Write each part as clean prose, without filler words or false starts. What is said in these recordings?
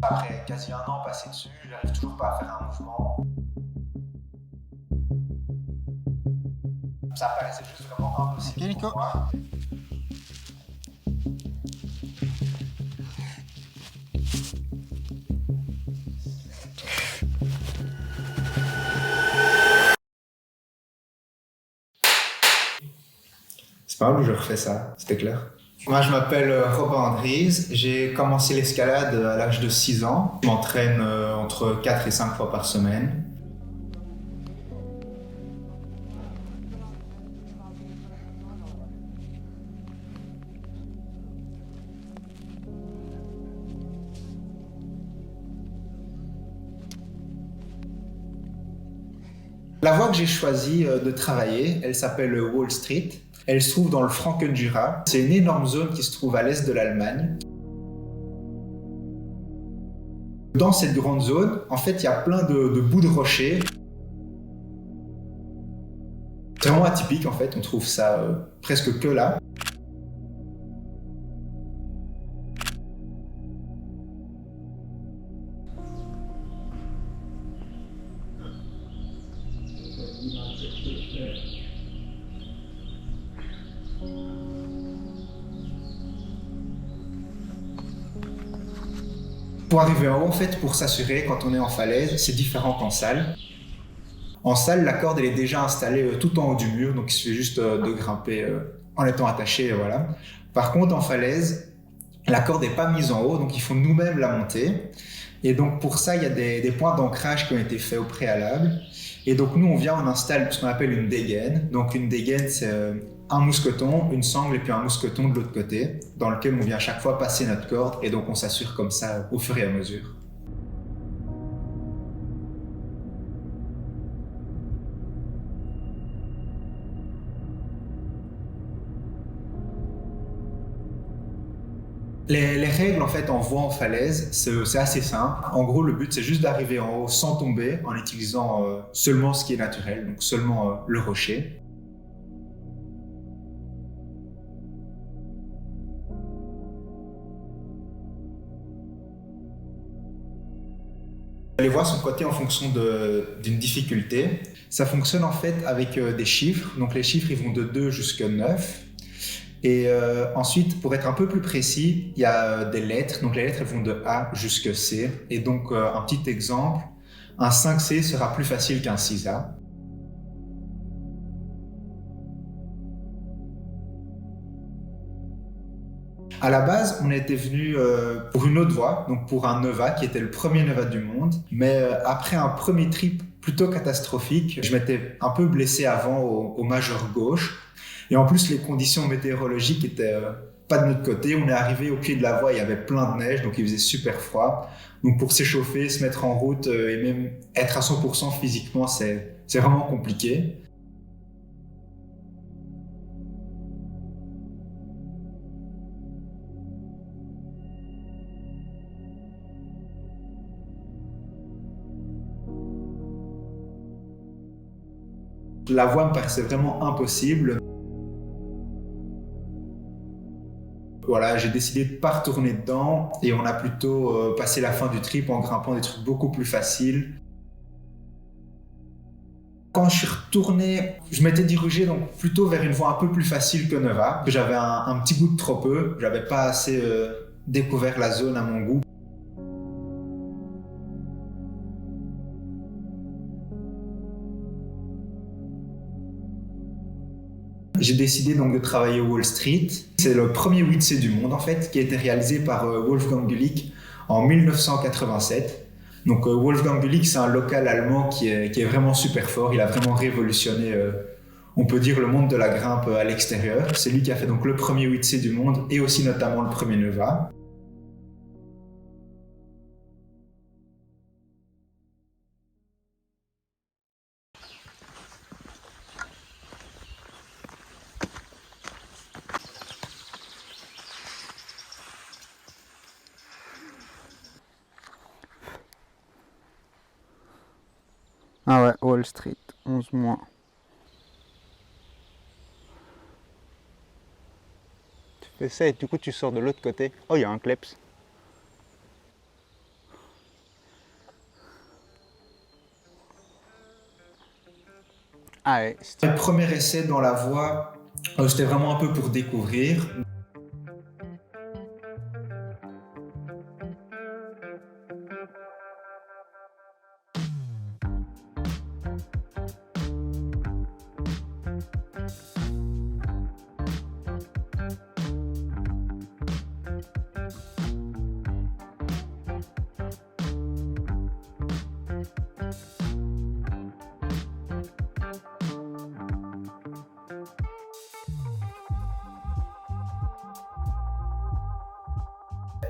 Après quasi un an passé dessus, j'arrive toujours pas à faire un mouvement. Ça paraissait juste vraiment Ok, impossible pour Nico. moi. C'est pas mal où je refais ça, c'était clair. Moi, je m'appelle Robin Andries. J'ai commencé l'escalade à l'âge de 6 ans. Je m'entraîne entre 4 et 5 fois par semaine. La voie que j'ai choisi de travailler, elle s'appelle Wall Street. Elle se trouve dans le Franken-Jura. C'est une énorme zone qui se trouve à l'est de l'Allemagne. Dans cette grande zone, en fait, il y a plein de bouts de rochers. C'est vraiment atypique, en fait. On trouve ça presque que là. Pour arriver en haut, en fait, pour s'assurer, quand on est en falaise, c'est différent qu'en salle. En salle, la corde, elle est déjà installée tout en haut du mur, donc il suffit juste de grimper en étant attaché, voilà. Par contre, en falaise, la corde n'est pas mise en haut, donc il faut nous-mêmes la monter. Et donc pour ça, il y a des points d'ancrage qui ont été faits au préalable. Et donc nous, on vient, on installe ce qu'on appelle une dégaine. Donc une dégaine, c'est un mousqueton, une sangle et puis un mousqueton de l'autre côté, dans lequel on vient à chaque fois passer notre corde. Et donc on s'assure comme ça au fur et à mesure. Les règles en fait en voie en falaise, c'est assez simple. En gros, le but c'est juste d'arriver en haut sans tomber en utilisant seulement ce qui est naturel, donc seulement le rocher. Les voies sont cotées en fonction d'une difficulté. Ça fonctionne en fait avec des chiffres. Donc les chiffres ils vont de 2 jusqu'à 9. Et ensuite, pour être un peu plus précis, il y a des lettres. Donc les lettres elles vont de A jusqu'à C. Et donc un petit exemple, un 5C sera plus facile qu'un 6A. À la base, on était venu pour une autre voie, donc pour un Nova qui était le premier Nova du monde. Mais après un premier trip plutôt catastrophique, je m'étais un peu blessé avant au majeur gauche. Et en plus, les conditions météorologiques étaient pas de notre côté. On est arrivé au pied de la voie, il y avait plein de neige, donc il faisait super froid. Donc pour s'échauffer, se mettre en route et même être à 100% physiquement, c'est vraiment compliqué. La voie me paraissait vraiment impossible. Voilà, j'ai décidé de pas retourner dedans et on a plutôt passé la fin du trip en grimpant des trucs beaucoup plus faciles. Quand je suis retourné, je m'étais dirigé donc plutôt vers une voie un peu plus facile que Nova. J'avais un petit goût de trop peu, j'avais pas assez découvert la zone à mon goût. J'ai décidé donc de travailler au Wall Street. C'est le premier 8C du monde en fait, qui a été réalisé par Wolfgang Gulick en 1987. Donc Wolfgang Gulick, c'est un local allemand qui est vraiment super fort. Il a vraiment révolutionné, on peut dire, le monde de la grimpe à l'extérieur. C'est lui qui a fait donc le premier 8C du monde et aussi notamment le premier Neva. Ah ouais, Wall Street, 11 mois. Tu fais ça et du coup tu sors de l'autre côté. Oh, il y a un kleps. Ah ouais, Le premier essai dans la voie, c'était vraiment un peu pour découvrir.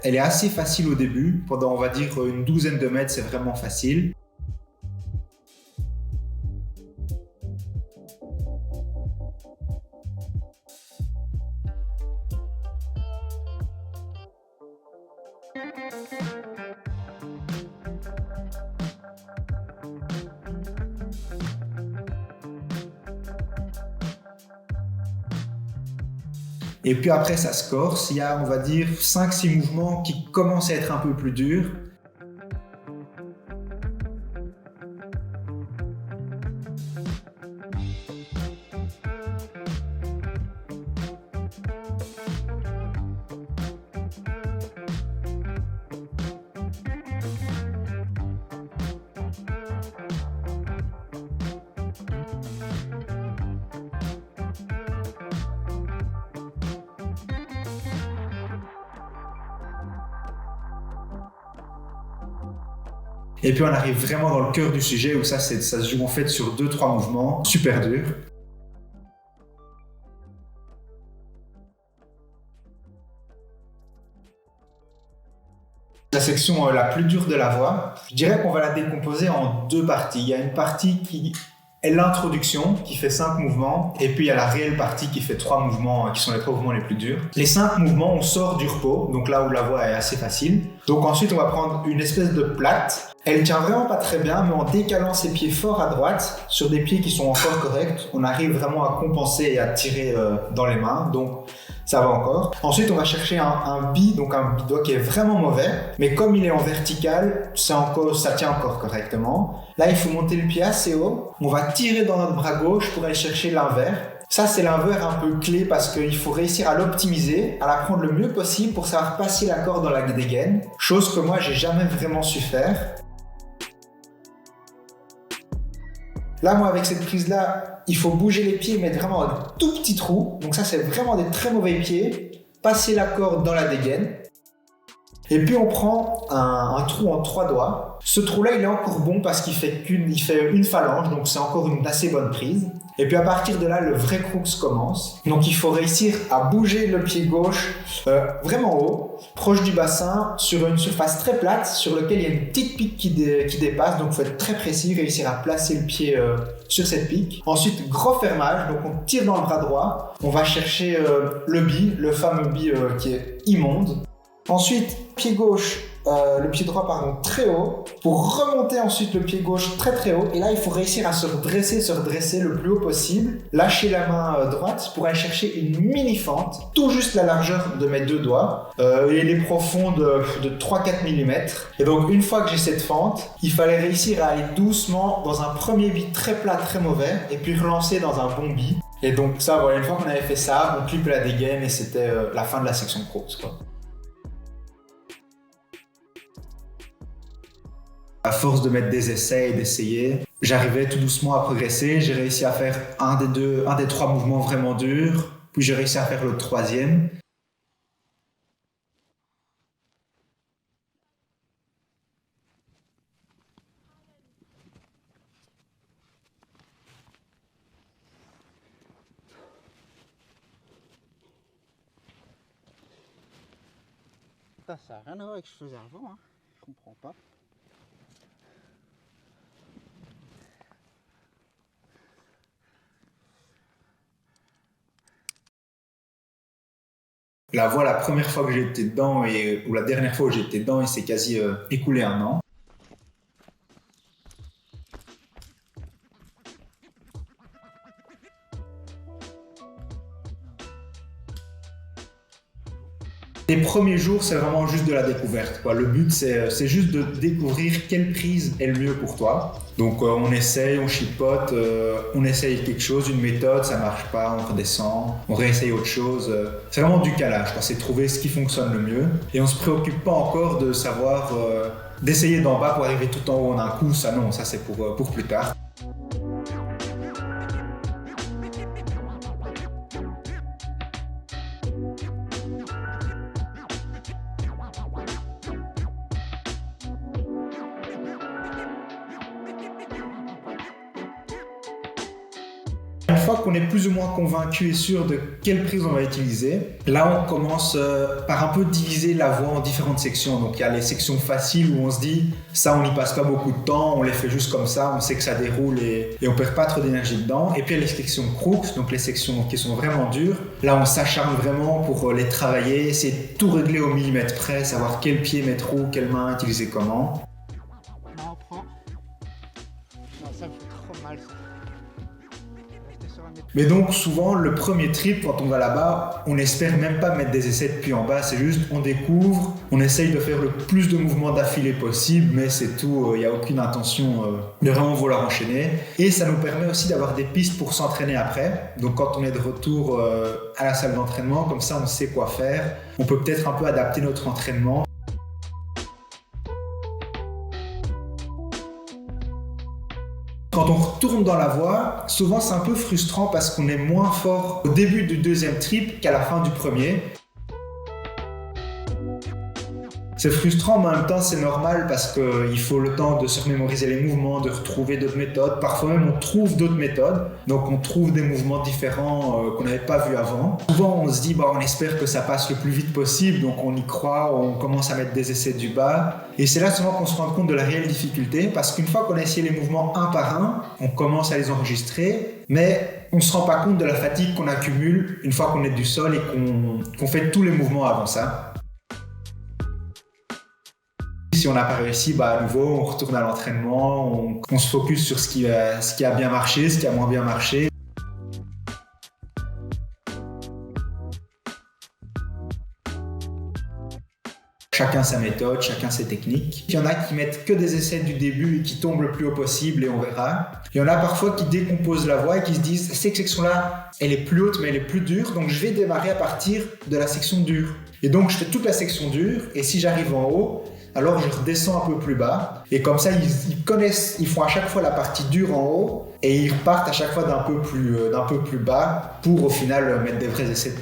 Elle est assez facile au début. Pendant, on va dire, une douzaine de mètres, c'est vraiment facile. Et puis après, ça se corse. Il y a, on va dire, 5-6 mouvements qui commencent à être un peu plus durs. Et puis on arrive vraiment dans le cœur du sujet où ça se joue en fait sur 2-3 mouvements super durs. La section la plus dure de la voix, je dirais qu'on va la décomposer en 2 parties. Il y a une partie qui est l'introduction, qui fait 5 mouvements, et puis il y a la réelle partie qui fait 3 mouvements, qui sont les 3 mouvements les plus durs. Les 5 mouvements, on sort du repos, donc là où la voix est assez facile. Donc ensuite, on va prendre une espèce de plate. Elle tient vraiment pas très bien, mais en décalant ses pieds fort à droite, sur des pieds qui sont encore corrects, on arrive vraiment à compenser et à tirer dans les mains. Donc ça va encore. Ensuite, on va chercher un bi, donc un bidois qui est vraiment mauvais, mais comme il est en vertical, ça tient encore correctement. Là, il faut monter le pied assez haut. On va tirer dans notre bras gauche pour aller chercher l'invers. Ça, c'est l'invers un peu clé parce qu'il faut réussir à l'optimiser, à la prendre le mieux possible pour savoir passer la corde dans la dégaine. Chose que moi, j'ai jamais vraiment su faire. Là, moi, avec cette prise-là, il faut bouger les pieds, mettre vraiment un tout petit trou. Donc ça, c'est vraiment des très mauvais pieds. Passer la corde dans la dégaine. Et puis, on prend un trou en 3 doigts. Ce trou-là, il est encore bon parce qu'il fait une phalange, donc c'est encore une assez bonne prise. Et puis, à partir de là, le vrai crux commence. Donc, il faut réussir à bouger le pied gauche vraiment haut, proche du bassin, sur une surface très plate, sur laquelle il y a une petite pique qui dépasse. Donc, il faut être très précis, réussir à placer le pied sur cette pique. Ensuite, gros fermage. Donc, on tire dans le bras droit. On va chercher le bi, le fameux bi qui est immonde. Ensuite, pied gauche, le pied droit très haut, pour remonter ensuite le pied gauche très haut. Et là, il faut réussir à se redresser le plus haut possible, lâcher la main droite pour aller chercher une mini fente, tout juste la largeur de mes 2 doigts. Elle est profonde de 3-4 mm. Et donc, une fois que j'ai cette fente, il fallait réussir à aller doucement dans un premier bi très plat, très mauvais, et puis relancer dans un bon bi. Et donc ça, voilà, une fois qu'on avait fait ça, on clippe la dégaine et c'était la fin de la section cross, quoi. À force de mettre des essais et d'essayer, j'arrivais tout doucement à progresser. J'ai réussi à faire un des 3 mouvements vraiment durs, puis j'ai réussi à faire le 3e. Ça n'a rien à voir avec ce que je faisais avant, hein. Je comprends pas. La voie, la première fois que j'ai été dedans, ou la dernière fois où j'ai été dedans, il s'est quasi écoulé 1 an. Les premiers jours, c'est vraiment juste de la découverte, quoi. Le but, c'est juste de découvrir quelle prise est le mieux pour toi. Donc on essaye, on chipote, on essaye quelque chose, une méthode, ça marche pas, on redescend, on réessaye autre chose. C'est vraiment du calage, quoi. C'est trouver ce qui fonctionne le mieux. Et on se préoccupe pas encore de savoir, d'essayer d'en bas pour arriver tout en haut en un coup. Ça non, ça c'est pour plus tard. Une fois qu'on est plus ou moins convaincu et sûr de quelle prise on va utiliser, là on commence par un peu diviser la voix en différentes sections. Donc il y a les sections faciles où on se dit ça on n'y passe pas beaucoup de temps, on les fait juste comme ça, on sait que ça déroule et on perd pas trop d'énergie dedans. Et puis il y a les sections crooks, donc les sections qui sont vraiment dures. Là on s'acharne vraiment pour les travailler, essayer de tout régler au millimètre près, savoir quel pied mettre où, quelle main utiliser comment. Non, on prend. Non, ça me fait trop mal ça. Mais donc souvent le premier trip quand on va là-bas, on n'espère même pas mettre des essais depuis en bas, c'est juste on découvre, on essaye de faire le plus de mouvements d'affilée possible, mais c'est tout, il n'y a aucune intention de vraiment vouloir enchaîner. Et ça nous permet aussi d'avoir des pistes pour s'entraîner après. Donc quand on est de retour à la salle d'entraînement, comme ça on sait quoi faire, on peut peut-être un peu adapter notre entraînement. Quand on retourne dans la voie, souvent c'est un peu frustrant parce qu'on est moins fort au début du deuxième trip qu'à la fin du premier. C'est frustrant, mais en même temps c'est normal parce qu'il faut le temps de se remémoriser les mouvements, de retrouver d'autres méthodes. Parfois même on trouve d'autres méthodes, donc on trouve des mouvements différents qu'on n'avait pas vus avant. Souvent on se dit on espère que ça passe le plus vite possible, donc on y croit, on commence à mettre des essais du bas. Et c'est là souvent qu'on se rend compte de la réelle difficulté, parce qu'une fois qu'on a essayé les mouvements un par un, on commence à les enregistrer, mais on ne se rend pas compte de la fatigue qu'on accumule une fois qu'on est du sol et qu'on fait tous les mouvements avant ça. Si on n'a pas réussi, à nouveau, on retourne à l'entraînement, on se focus sur ce qui a bien marché, ce qui a moins bien marché. Chacun sa méthode, chacun ses techniques. Il y en a qui mettent que des essais du début et qui tombent le plus haut possible et on verra. Il y en a parfois qui décomposent la voie et qui se disent cette section-là, elle est plus haute mais elle est plus dure, donc je vais démarrer à partir de la section dure. Et donc je fais toute la section dure et si j'arrive en haut, alors je redescends un peu plus bas et comme ça ils connaissent, ils font à chaque fois la partie dure en haut et ils repartent à chaque fois d'un peu plus bas pour au final mettre des vrais essais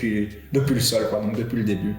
depuis le sol, quoi, donc depuis le début.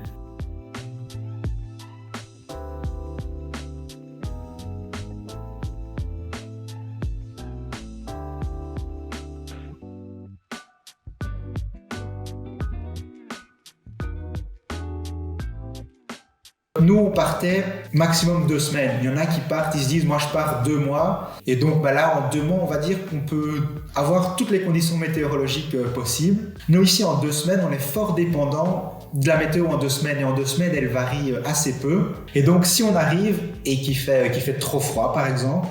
Nous, on partait maximum 2 semaines. Il y en a qui partent, ils se disent, moi je pars 2 mois. Et donc là, en 2 mois, on va dire qu'on peut avoir toutes les conditions météorologiques possibles. Nous, ici, en 2 semaines, on est fort dépendant de la météo en 2 semaines. Et en 2 semaines, elle varie assez peu. Et donc, si on arrive et qu'il fait trop froid, par exemple,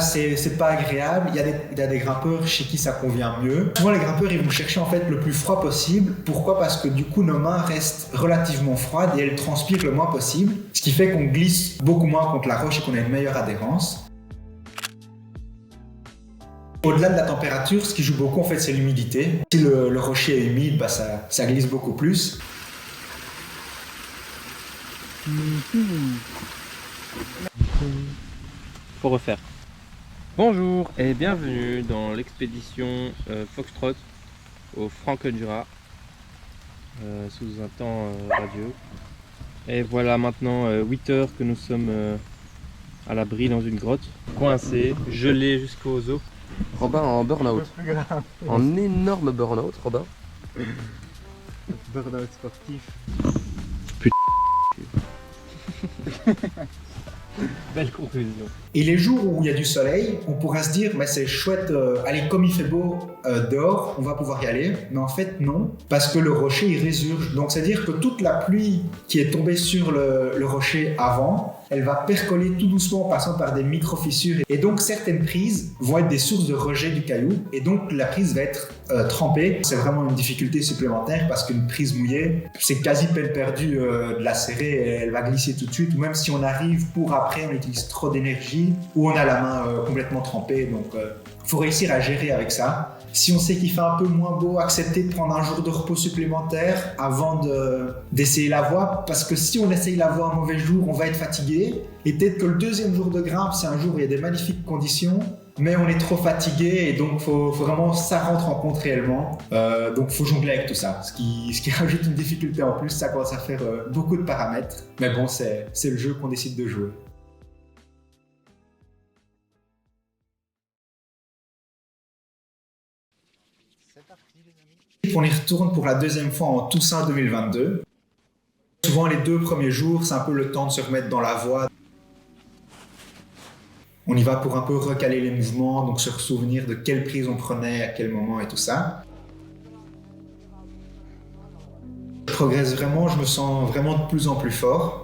c'est pas agréable. Il y a des grimpeurs chez qui ça convient mieux. Souvent, les grimpeurs, ils vont chercher en fait le plus froid possible. Pourquoi ? Parce que du coup, nos mains restent relativement froides et elles transpirent le moins possible. Ce qui fait qu'on glisse beaucoup moins contre la roche et qu'on a une meilleure adhérence. Au-delà de la température, ce qui joue beaucoup en fait, c'est l'humidité. Si le rocher est humide, ça glisse beaucoup plus. Faut refaire. Bonjour et bienvenue dans l'expédition Foxtrot au Franck-Jura sous un temps radieux. Et voilà maintenant 8 heures que nous sommes à l'abri dans une grotte, coincés, gelés jusqu'aux os. Robin en burn-out. En énorme burn-out, Robin. Burn-out sportif. Putain. Belle conclusion. Et les jours où il y a du soleil, on pourra se dire, mais c'est chouette, allez, comme il fait beau dehors, on va pouvoir y aller. Mais en fait, non, parce que le rocher, il résurge. Donc, c'est-à-dire que toute la pluie qui est tombée sur le rocher avant, elle va percoler tout doucement en passant par des micro-fissures. Et donc, certaines prises vont être des sources de rejet du caillou. Et donc, la prise va être trempée. C'est vraiment une difficulté supplémentaire parce qu'une prise mouillée, c'est quasi peine perdue de la serrer et elle va glisser tout de suite. Ou même si on arrive pour après, on utilise trop d'énergie ou on a la main complètement trempée. Donc, faut réussir à gérer avec ça. Si on sait qu'il fait un peu moins beau, accepter de prendre un jour de repos supplémentaire avant d'essayer la voie, parce que si on essaye la voie un mauvais jour, on va être fatigué. Et peut-être que le deuxième jour de grimpe, c'est un jour où il y a des magnifiques conditions, mais on est trop fatigué et donc faut vraiment ça rentre en compte réellement. Donc faut jongler avec tout ça, ce qui rajoute une difficulté en plus. Ça commence à faire beaucoup de paramètres, mais bon, c'est le jeu qu'on décide de jouer. C'est parti les amis. On y retourne pour la deuxième fois en Toussaint 2022. Souvent les 2 premiers jours, c'est un peu le temps de se remettre dans la voie. On y va pour un peu recaler les mouvements, donc se souvenir de quelle prise on prenait, à quel moment et tout ça. Je progresse vraiment, je me sens vraiment de plus en plus fort.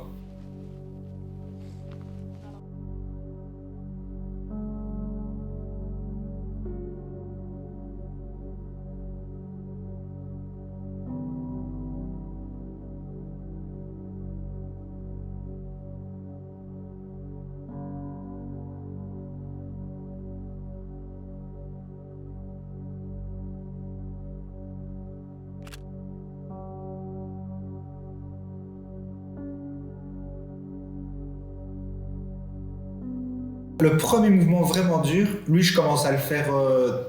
Le premier mouvement vraiment dur, lui, je commence à le faire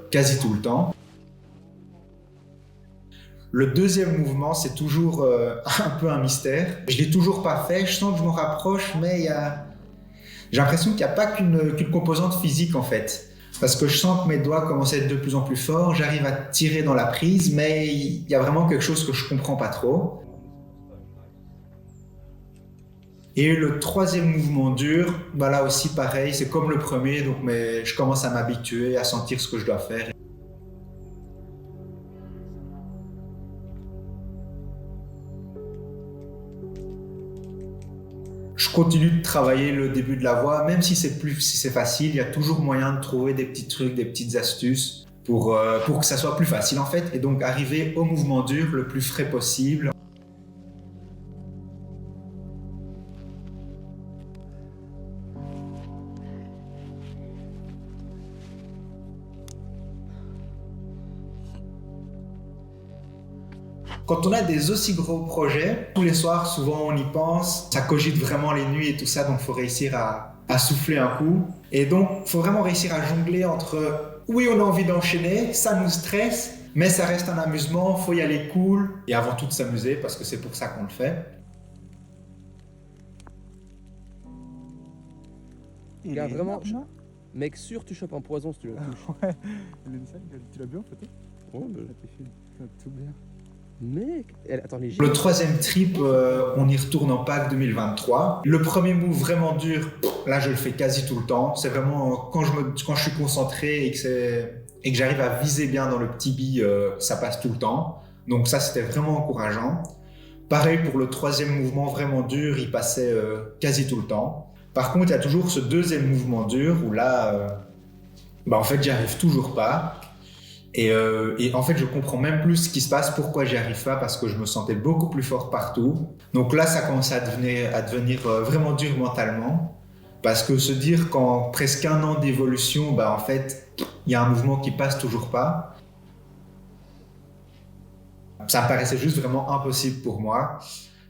quasi tout le temps. Le deuxième mouvement, c'est toujours un peu un mystère. Je l'ai toujours pas fait, je sens que je m'en rapproche, mais j'ai l'impression qu'il n'y a pas qu'une composante physique en fait. Parce que je sens que mes doigts commencent à être de plus en plus forts, j'arrive à tirer dans la prise, mais il y a vraiment quelque chose que je comprends pas trop. Et le troisième mouvement dur, bah là aussi pareil, c'est comme le premier, donc mais je commence à m'habituer, à sentir ce que je dois faire. Je continue de travailler le début de la voie, même si c'est facile, il y a toujours moyen de trouver des petits trucs, des petites astuces pour que ça soit plus facile en fait, et donc arriver au mouvement dur le plus frais possible. Quand on a des aussi gros projets, tous les soirs, souvent on y pense, ça cogite vraiment les nuits et tout ça, donc il faut réussir à souffler un coup. Et donc, il faut vraiment réussir à jongler entre, oui, on a envie d'enchaîner, ça nous stresse, mais ça reste un amusement, il faut y aller cool, et avant tout de s'amuser, parce que c'est pour ça qu'on le fait. Il Gars, est vraiment, énorme, mec, sûr, tu chopes un poison si tu le touches. ouais, tu l'as bien en photo? Ouais, bah, Tout bien. mec, attends, les Le troisième trip, on y retourne en Pâques 2023. Le premier move vraiment dur, là je le fais quasi tout le temps. C'est vraiment quand je suis concentré et que j'arrive à viser bien dans le petit bi, ça passe tout le temps. Donc ça c'était vraiment encourageant. Pareil pour le troisième mouvement vraiment dur, il passait quasi tout le temps. Par contre, il y a toujours ce deuxième mouvement dur où là, en fait, j'y arrive toujours pas. Et en fait, je comprends même plus ce qui se passe, pourquoi j'y arrive pas, parce que je me sentais beaucoup plus fort partout. Donc là, ça commence à devenir vraiment dur mentalement. Parce que se dire qu'en presque 1 an d'évolution, en fait, il y a un mouvement qui passe toujours pas. Ça me paraissait juste vraiment impossible pour moi.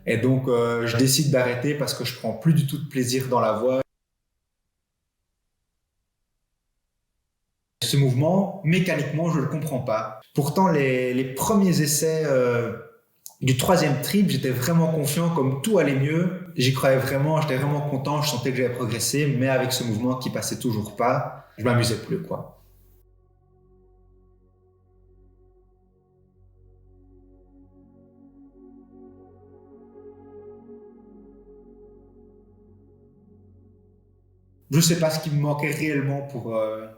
Et donc, je décide d'arrêter parce que je prends plus du tout de plaisir dans la voie. Ce mouvement, mécaniquement, je ne le comprends pas. Pourtant, les premiers essais du troisième trip, j'étais vraiment confiant, comme tout allait mieux. J'y croyais vraiment, j'étais vraiment content, je sentais que j'avais progressé, mais avec ce mouvement qui passait toujours pas, je m'amusais plus, quoi. Je sais pas ce qui me manquait réellement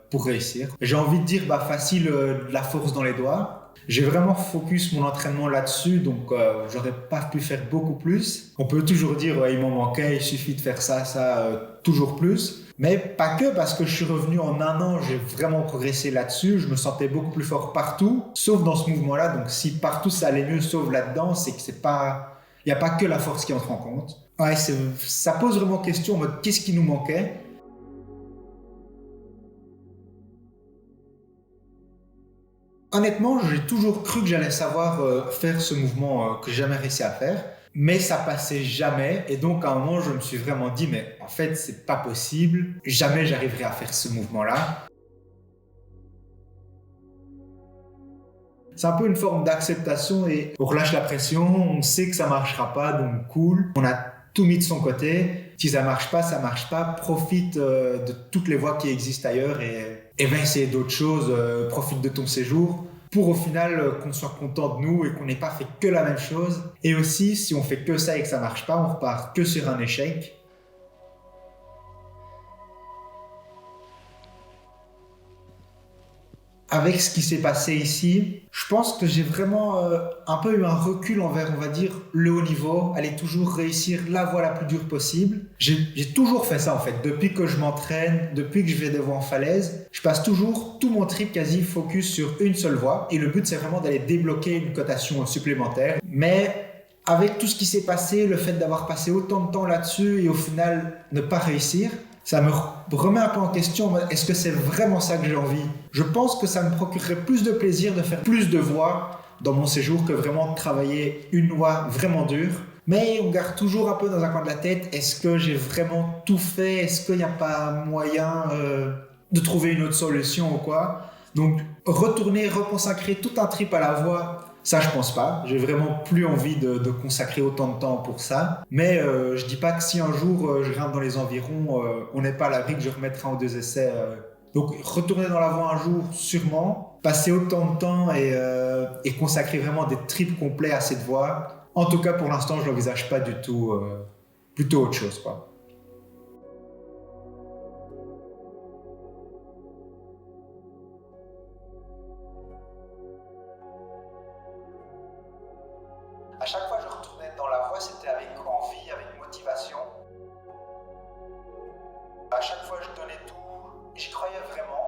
pour réussir. J'ai envie de dire, facile, de la force dans les doigts. J'ai vraiment focus mon entraînement là-dessus, donc j'aurais pas pu faire beaucoup plus. On peut toujours dire, il m'en manquait, il suffit de faire ça, toujours plus. Mais pas que, parce que je suis revenu en 1 an, j'ai vraiment progressé là-dessus. Je me sentais beaucoup plus fort partout, sauf dans ce mouvement-là. Donc si partout ça allait mieux, sauf là-dedans, c'est que il n'y a pas que la force qui entre en compte. Ouais, ça pose vraiment question en mode qu'est-ce qui nous manquait. Honnêtement, j'ai toujours cru que j'allais savoir faire ce mouvement que j'ai jamais réussi à faire, mais ça passait jamais. Et donc, à un moment, je me suis vraiment dit, mais en fait, c'est pas possible. Jamais j'arriverai à faire ce mouvement-là. C'est un peu une forme d'acceptation et on relâche la pression. On sait que ça marchera pas, donc cool. On a tout mis de son côté. Si ça marche pas, ça marche pas. Profite de toutes les voies qui existent ailleurs et va essayer d'autres choses. Profite de ton séjour pour au final qu'on soit content de nous et qu'on n'ait pas fait que la même chose. Et aussi, si on fait que ça et que ça marche pas, on repart que sur un échec. Avec ce qui s'est passé ici, je pense que j'ai vraiment un peu eu un recul envers, on va dire, le haut niveau, aller toujours réussir la voie la plus dure possible. J'ai toujours fait ça en fait, depuis que je m'entraîne, depuis que je vais devant falaise, je passe toujours tout mon trip quasi focus sur une seule voie et le but c'est vraiment d'aller débloquer une cotation supplémentaire. Mais avec tout ce qui s'est passé, le fait d'avoir passé autant de temps là-dessus et au final ne pas réussir, ça me remet un peu en question, est-ce que c'est vraiment ça que j'ai envie? Je pense que ça me procurerait plus de plaisir de faire plus de voies dans mon séjour que vraiment de travailler une voie vraiment dure. Mais on garde toujours un peu dans un coin de la tête, est-ce que j'ai vraiment tout fait? Est-ce qu'il n'y a pas moyen de trouver une autre solution ou quoi? Donc retourner, reconsacrer tout un trip à la voie, ça je pense pas, j'ai vraiment plus envie de consacrer autant de temps pour ça. Mais je dis pas que si un jour je rentre dans les environs, on n'est pas à l'abri que je remettrai en 2 essais. Donc retourner dans la voie un jour, sûrement. Passer autant de temps et consacrer vraiment des trips complets à cette voie. En tout cas pour l'instant je l'envisage pas du tout, plutôt autre chose quoi. À chaque fois que je retournais dans la voie, c'était avec envie, avec motivation. À chaque fois, je donnais tout, j'y croyais vraiment.